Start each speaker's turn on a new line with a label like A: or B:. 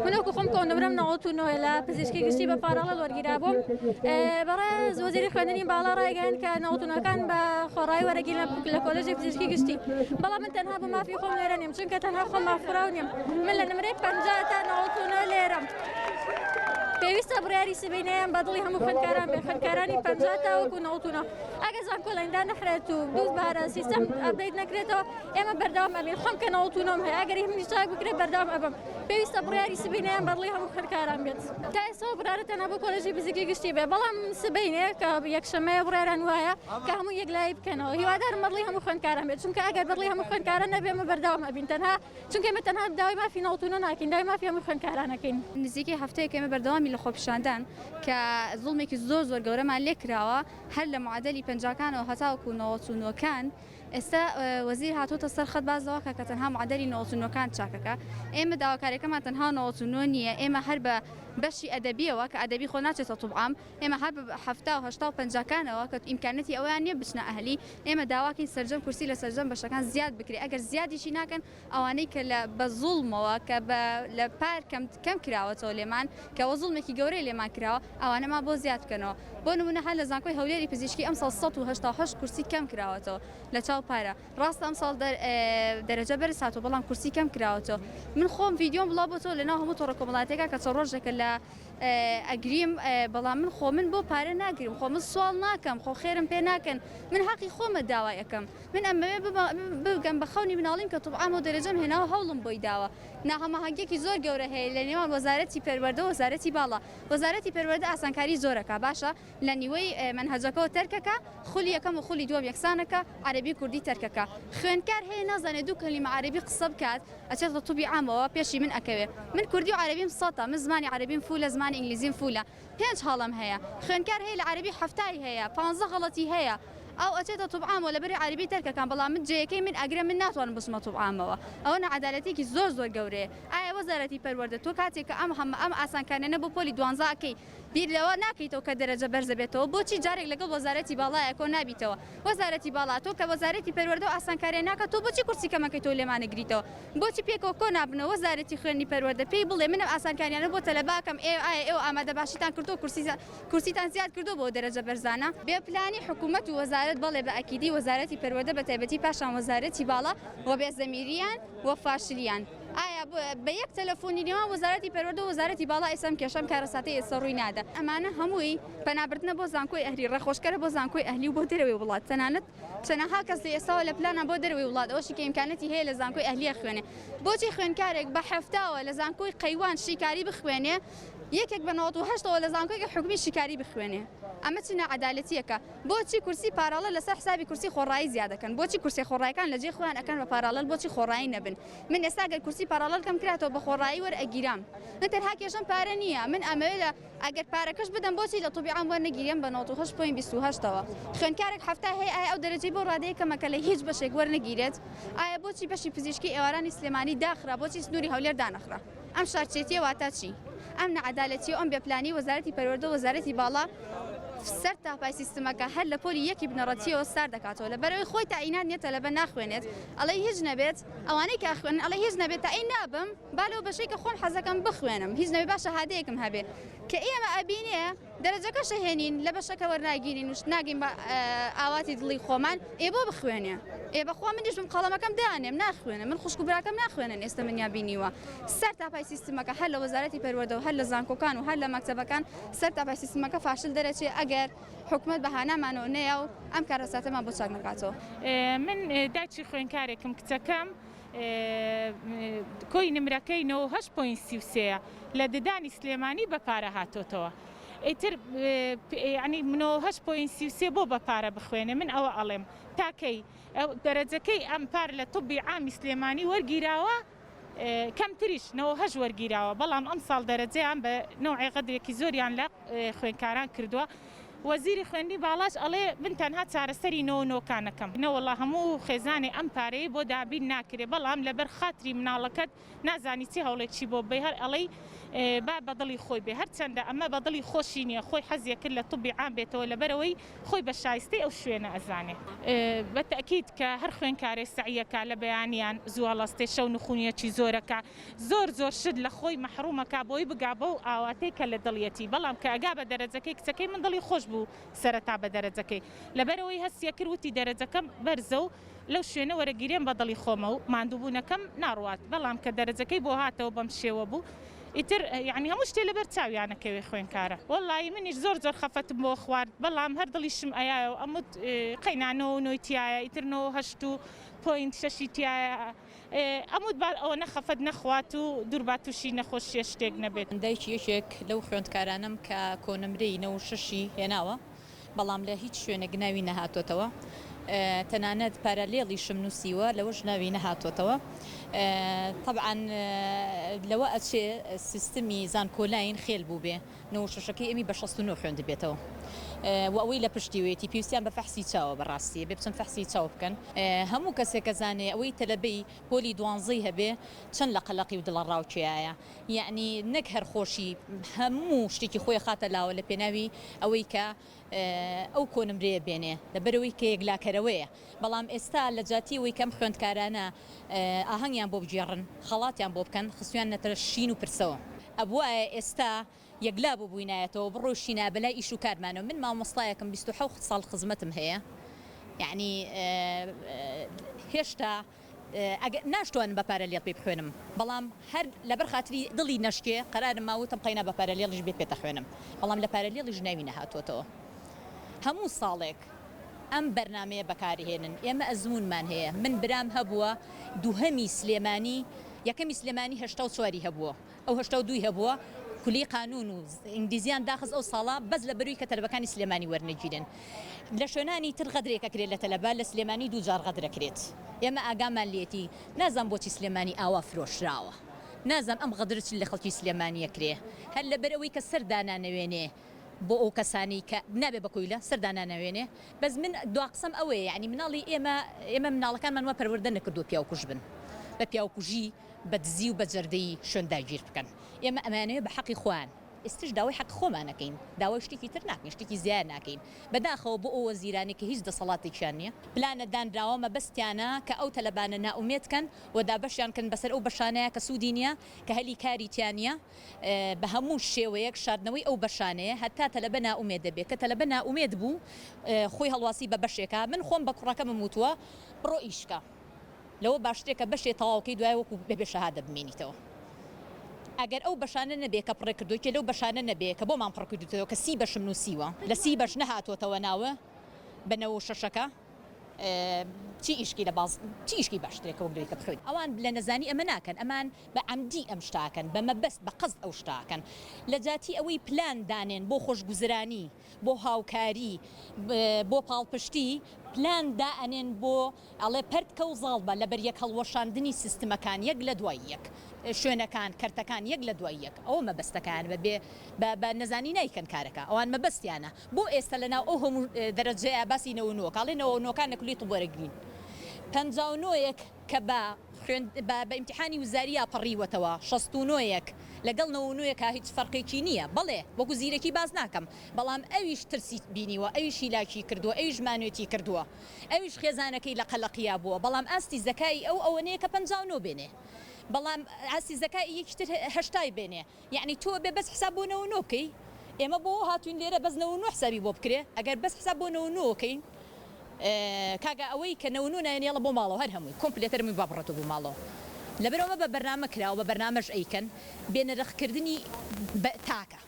A: منوکو خۆم کۆنەبرم نەوەتونەوە لە پزیشکی گشتی بە پارەڵە وەرگیرابووم بەڕێز وەزیری خوێندنی باڵا ڕایگەیاند کە نەوەتونەکان بە خۆڕایی وەرەگیرن لە کۆلێژی پزیشکی گشتی بەڵام من تەنها بە مافی خۆم لێرە نیم چونکە تەنها خۆم مافراو نیم من لە نمرەی 50 تا نەوەتونە لێرەم پێویستە بڕیاری سبینەیان بەدڵی هەموو خوێندکاران بێ خوێندکارانی 50 تا وەکو نەوەتونە ئەگەر زانکۆ لەندا نەخرێت و دووبارە سیستەم ئەپدەیت نەکرێتەوە ئێمە بەردەوام ئەبین خۆم کە نەوەتونەم هەیە ئەگەر هیچ چاک بکرێت بەردەوام ئەبم پێویستە بڕیاری سبینەیان بەدڵی هەموو خوێندکاران بێت تا ئێستا بڕارە تەنها بۆ کۆلێژی فیزیکی گشتی بێ بەڵام سبینێ کە یەکشەمەیە بڕێران وایە کە هەموو یەکلایی بکەنەوە هیوادارم بەدڵی هەموو خوێندکاران بێت چونکە ئەگەر بەدڵی هەموو خوێندکاران نەبێ ئێمە بەردەوام ئەبین تەنها چونکە ئێمە تەنها داوای مافی نەوەتونە ناکەین داوای مافی هەموو خوێندکارانەکەین
B: نزیکەی هەفتەیەک ئێمە بەردەوامی لە خۆپیشاندان کە زوڵمێکی زۆر گەورەمان لێ کراوە هەر لە معادلی پەنجاکانەوە هەتاوەکو نەوەتونەکان ئێستا وەزیر هاتووتە سەر خەت بازەوە کە تەنها معادلی نەوەتونەکان چاکەکە ئێمە داواکاریەکەمان تەنها نەوەتونۆ نییە ئێمە هەر بە بەشی ئەدەبیەوە کە ئەدەبی خۆ ناچێتە توبعام ئێمە هەر بە 70 و 50کانەوە کە ئیمکانەتی ئەویان نییە بچنە ئەهلی ئێمە داواکەین سەرجەم کورسی لە سەرجەم بەشەکان زیاد بکرێت ئەگەر زیادیشی ناکەن ئەوانەی کە بە زوڵمەوە کە لە پار کەم کراوەتەوە لێمان کەەوە زوڵمێکی گەورەی لێمان کراوە ئەوانەما بۆ زیاد بکەنەوە بۆ نمونە هەر لە زانکۆی هەولێری پزیشکی ئەم ساڵ 188 کورسی کەم کراوەتەوە لە چاو پارە ڕاستە ئەم ساڵ دەرەجە بەرز هاتووە بەڵام کورسی کەم کراوەتەوە من خۆم ڤیدیۆم بڵاوبووەوە لەناو هەموو تۆڕە کۆمەڵاتێکە کە چەند ڕۆژێکە لە ئەگریم بەڵام من خۆ من بۆ پارە ناگرم خۆ من سوال ناکەم خۆ خێرم پێ ناکەن من حەقی خۆمە داوای ئەەکەم من ئەمەوێ بگەم بە خەونی مناڵیم کە توبعام و دەرەجەم هێناوە هەوڵم بۆی داوە ناهەماهەنگێکی زۆر گەورە هەیە لە نێوان وەزارەتی پەروەردە و وەزارەتی باڵا وەزارەتی پەروەردە ئاسانکاری زۆرەکە باشە لە نیوەی منهەجەکەەوە تەرکەکە خولی یەکەم و خولی دووەم یەکسانەکە عەرەبی کوردی تەرکەکە خوێندکار هەیە نازانێت دوو کەلیمە عەرەبی قسە بکات ئەچێتە توبی عامەوە پێشی من ئەکەوێ من کوردی و عەرەبیم سەتە من زمانی عەرەبیم فولە زمانی ئینگلیزیم فولە 5 هەڵم هەیە خوێندکار هەیە لە عەرەبی 7 هەیە 15 غەڵەتی هەیە ئەو ئەچێتە توبعامەوە لەبەری عەرەبی تەرکەکان بەڵام من جێیەکەی من ئەگرە من ناتوانم بچمە توبعامەوە ئەوە نەعەدالەتێکی زۆر گەورەیە ئایا وەزارەتی پەروەردە تۆ کاتێککە ئەم ئاسانکارانە بۆ پۆلی 12 ئەکەی بیر لەوە ناکەیتەوە کە دەرەجە بەرزە بێتەوە بۆچی جارێک لەگەڵ وەزارەتی باڵایەکۆ نابیتەوە وەزارەتی باڵا تۆ کە وەزارەتی پەروەردە و ئاسانکاریە ناکە تۆ بۆچی کورسی کەمەکەی تۆ لێمانەگریتەوە بۆچی پێکەوە کۆ نابنەوە وەزارەتی خوێندنی پەروەردە پێی بڵێ منم ئاسانکاریانە بۆ تەلەباکەم ئێوە ئامادە باشیتان کردو کورسیتان زیاد کردو بۆ دەرەجە بەرزانە بێ پلانی حکوومەت و وەزارەت بەڵێ بە ئەکیدی وەزارەتی پەروەردە بە تایبەتی پاشان وەزارەتی باڵا و بێزەمیریان و فاشلیان ئایا بە یەک تەلەفۆنی نێوان وەزارەتی پەروەردە و وەزارەتی باڵا ئێسم کێشەم کارەساتی ئێستا ڕووی نادا ئەمانە هەمووی پەنابردنە بۆ زانکۆی ئەهلی ڕێخۆشکەرە بۆ زانکۆی ئەهلی و بۆ دەرەوەی وڵات تەنانەت کەس ئێستاوە لە پلانە بۆ دەرەوەی وڵات ئەوشی کە ئیمکانەتی هەیە لە زانکۆی ئەهلیە خوێنێ بۆچی خوێندکارێک بە هەفتاوە لە زانکۆی قەیوان شیکاری بخوێنێ یەکێک بە 98ەوە لە زانکۆی حکومی شیکاری بخوێنێ ئەمە چ نەعەدالەتیەکە بۆچی کورسی پاراڵە لەسەر حسابی کورسی خۆڕایی زیادەکەن بۆچی کورسی خۆڕایەکان لە جێ خۆیان ئەکەن بە پاراڵەل بۆچی خۆڕایی نەبن من ئێستا گەر کورسی پاراڵەل کەم کراتەوە بە خۆڕایی وەرئەگیرام من تەنها کێشەم پارە نییە من ئەمەوێ لە ئەگەر پارەکەش بدەم بۆچی لە توبیعام وەرنەگیرێم بە 98.28ەوە خوێندکارێک هەفتا هەیە ئایا ئەو دەرەجەی بۆ ڕادەیە کەمەکە لە هیچ بەشێک وەرنەگیرێت ئایا بۆچی بەشی پزیشکی ئێوارانی سلێمانی داخرا بۆچی سنووری هەولێر دانەخرا ئەم شارچێتیە واتە چی ئەم نەعەدالەتی ئەم بێپلانی وەزارەتی پەروەردە و وەزارەتی باڵا سەر تاپای سیستمەکە هەر لە پۆلی یەکی بنەڕەتیەوە سار دەکاتەوە لە بەرەوەی خۆی تاعینات نیە تەلەبە ناخوێنێت ئەڵێ هیچ نەبێت ئەوانەی کە خوێنن ئەڵێ هیچ نەبێت تا ئەی نابم با لەو بەشەی کە خۆم حەزەکەم بخوێنم هیچ نەبێت با شەهادەیەکم هەبێ کە ئێمە ئەبینێ دەرەجەکەشە هێنین لە بەشەکە وەرناگیرین وش ناگەین بە ئاواتی دڵی خۆمان بۆ بخوێنێ بەخوا منیش بم قەڵەمەکەم دانێم ناخوێنم من خوشک و براکەم ناخوێنن ئێستا منیا بینیوە سەر تاپای سیستمەکە هەر لە وەزارەتی پەروەردە و هەر لە زانکۆکان و هەر لە مەکتەبەکان سەر تاپای سیستمەکە فاشل دەرەچێ ئەگەر حکومت بەهانەمانەوە نەیە و ئەم کارەساتەمان بۆ چاک نکاتەوە
C: من داچی خوێندکارێکم کچەکەم کۆی نمرەکەی 98.33 لە ددانی سلێمانی بەپارە هاتۆتەوە ئیتر ینی 98.33 بۆ بەپارە بخوێنێ من ئەوە ئەڵێم تاکەی دەرەجەکەی ئەمپار لە توبی عامی سلێمانی وەرگیراوە کەمتریش 98 وەرگیراوە بەڵام ئەم ساڵ دەرەجەیان بە نوعی قەدرێکی زۆریان لە خوێندکاران کردووە وەزیری خوێندی باڵاش ئەڵێ من تەنها چارەسەری نۆکانەکەم نەوەڵا هەموو خێزانێ ئەم پارەیە بۆ دابین ناکرێ بەڵام لەبەر خاتری مناڵەکەت نازانی چی هەوڵێکی بۆ بێ هەر ئەڵەی با بەدڵی خۆی بێ هەرچەندە ئەمە بەدڵی خۆشی نییە خۆی حەزیە کرد لە توبی عام بێتەوە لەبەرەوەی خۆی بە شایستەی ئەو شوێنە ئەزانێ بەتەکید کە هەر خوێنکارێ سعیەکە لە بەیانیان زووەڵاستێ شەو نخونیەکی زۆرەکە زۆر شت لە خۆی مەحرومەکە بۆی بگا بەو ئاواتەی کە لە دڵیەتی بەڵام کە ئەگا بە دەرەجەکەی کچەکەی من دڵی خۆش بوو سەرەتا بە دەرەجەکەی لەبەرەوەی هەستیە کردوتی دەرەجەکەم بەرزە و لەو شوێنە وەرەگیرێن بە دڵی خۆمە و ماندووبوونەکەم ناڕوات بەڵام کە دەرەجەکەی بۆ هاتەوە بەم شێوە بوو ئیتر یعنی هەموو شتێ لەبەر چاویانەکەوێ خوێنکارە وەڵی منیش زۆر خەفەتم بۆ خوارد بەڵام هەر دڵیشم ئەیایە و ئەموت قەینانەوە نۆیتیایە ئیترنەوە هەشت و پۆینت شەشی تایە ئەموت بار ئەوە نەخەفەت نەخوات و دوورباتوشی نەخۆشیە شتێک نەبێت
D: دایکی یەکێک لەو خوێندکارانم کە کۆنمرەی 96 هێناوە بەڵام لە هیچ شوێنێک ناوی نەهاتۆتەوە تەنانەت پارالێڵیشم نووسیوە لەوەش ناوی نەهاتۆتەوە طبعا لەوە ئەچێ سیستمی زانکۆلاین خێل بوو بێ 96ەکەی ئەمی بە 69 خوێند بێتەوە و ئەوەی لە پشتیوێتی پێویستیان بە فەحسی چاوە بەڕاستی بێ بچەند فەحسی چاو بکەن هەموو کەسێک کە زانێ ئەوەی تەلەبەی پۆلی دوانزەی هەبێ چەند لە قەلەقی و دڵە ڕاوچەیە یعنی نەک هەرخۆشی هەموو شتێکی خۆی خاتە لاوە لە پێناوی ئەوەی کە ئەو کۆنمرەیە بێنێ لەبەرەوەی کە یەکلاکەرەوەیە بەڵام ئێستا لە جاتیەوەی کەم خوێندکارانە ئاهەنگیان بۆ بگێڕن خەڵاتیان بۆ بکەن خستویان نەتەرە شین و پرسەوە ئەبووە ئێستا یەکلا بۆ بووینایەتەوە بڕۆشینە بەلای ئیش و کارمانەوە من مامۆستایەکەم 27 ساڵ خزمەتم هەیە یعنی هێشتا ناشتوان بە پارەلێڵ پێ بخوێنم بەڵام هەر لەبەر خاتری دڵی نەشکێ قەرارم ماوەتم قەینا بە پارەلێڵیش بێت پێتە خوێنم بەڵام لە پارەلێڵیش ناوی نەهاتوۆتەوە هەموو ساڵێک ئەم بەرنامەیە بەکارهێنن ئێمە ئەزمونمان هەیە من برام هەبووە دووهەمی سلێمانی یەکەمی سلێمانی 84 هەبووە ئەو 82 هەبووە کولی قانون و ئینگلیزیان داخز ئەو ساڵا بەس لە بەروی کە تەلەبەکانی سلێمانی وەرنەگیرن لە شوێنانی تر غەدرێکەکرێت لە تەلەبە لە سلێمانی دوو جار غەدرەکرێت ئێمە ئاگامان لێتی نازان بۆچی سلێمانی ئاوا فرۆشراوە نازان ئەم غەدرچ لە خەڵکی سلێمانیەکرێ هەر لەبەرەوەی کە سەردانانەوێنێ بۆ ئەو کەسانی کە نابێ بەکویلە سەردانانەوێنێ بەس من دوا قسەم ئەوەیە یعنی مناڵی ئێمە مناڵەکانمان وە پەروەردە نەکردو پیاوکوژ بن بە پیاوکوژی بە دزی و بە جەردەی شوێنداگیر بکەن ئێمە ئەمانەیە بە حەقی خوان ئێستش داوای حەق خۆمانەکەین داوای شتێکی تر ناکەین شتێکی زیاد ناکەین بەداخەوە بۆ ئەو وەزیرانی کە هیچ دەسەڵاتێکیان نییە پلانە دانراوە مەبەستیانە کە ئەو تەلەبانە ناومێتکەن و دابەشیان کەن بەسەر ئەو بەشانەیە کە سوودی نییە کە هەلی کاریتیانە بە هەموو شێوەیەک شاردنەوەی ئەو بەشانەیە هەتا تەلەبە ناومێت دەبێت کە تەلەبە ناومێت بوو خۆی هەڵواسی بە بەشێکە من خۆم بە کوڕەکەمم وتووە بڕۆ ئیشکە لەوە باشتێکە بەشێ تەواوکەی دوای وەکو بێ شەهادە بمێنیتەوە ئەگەر ئەو بەشانە نەبێ کە پڕێ کردووە کە لەو بەشانە نەبێ کە بۆ مان پڕ کردوتەوە کە سی بەشم نووسیوە لە سی بەش نەهاتۆتەوە ناوە بەنەوە شەشەکە چی ئیشکی لە باز چی ئیشکی باشترێکە وەک کە بخوێن ئەوان لە نەزانی ئەمە ناکەن ئەمان بە عەمدی ئەم شتاکەن بە مەبەست بە قەزد ئەو شتاکەن لە جاتی ئەوەی پلان دانێن بۆ خۆشگوزرانی بۆ هاوکاری بۆ پاڵپشتی پلان دائەنێن بۆ ئەڵێ پەرتکە و زاڵ بە لەبەر یەک هەڵوەشاندنی سیستمەکان یەک لە دوای یەک شوێنەکان کەرتەکان یەک لە دوای یەک ئەوە مەبەستەکان بە نەزانی نایکەن کارەکە ئەوان مەبەستیانە بۆ ئێستا لەناو ئەو هەموو دەرەجەیە باسی نەوەنەوە کاڵێ نەوەنەوەکان نەکولی وەرەگرین 59 کە بە ئیمتیحانی وزاریە پەڕیوەتەوە 69 لەگەڵ 99 هیچ فەرقێکی نییە بەڵێ وەکو زیرەکی باز ناکەم بەڵام ئەویش ترسی بینیوە ئەویش هیلاکی کردووە ئەویش مانوێتی کردووە ئەویش خێزانەکەی لە قەلەقیا بووە بەڵام ئاستی زەکای ئەوەنەیە کە 59 بێنێ بەڵام ئاسی زەکای یەکتر هەشتای بێنێ یعنی تۆ بێ بەس حساب بۆ 99کەی ئێمە بۆ هاتوین لێرە بەس 99 حسابی بۆ بکرێ ئەگەر بەس حساب بۆ 99کەین کاگە ئەوەی کە 99 نێڵە بۆ ماڵەوە هەر هەمووی کۆمپلێتەرمی بابڕێتەوە بۆ ماڵەوە لەبەرەوە بە بەرنامە کراوە بە بەرنامەش ئەیکەن بێنەرخکردنی تاکە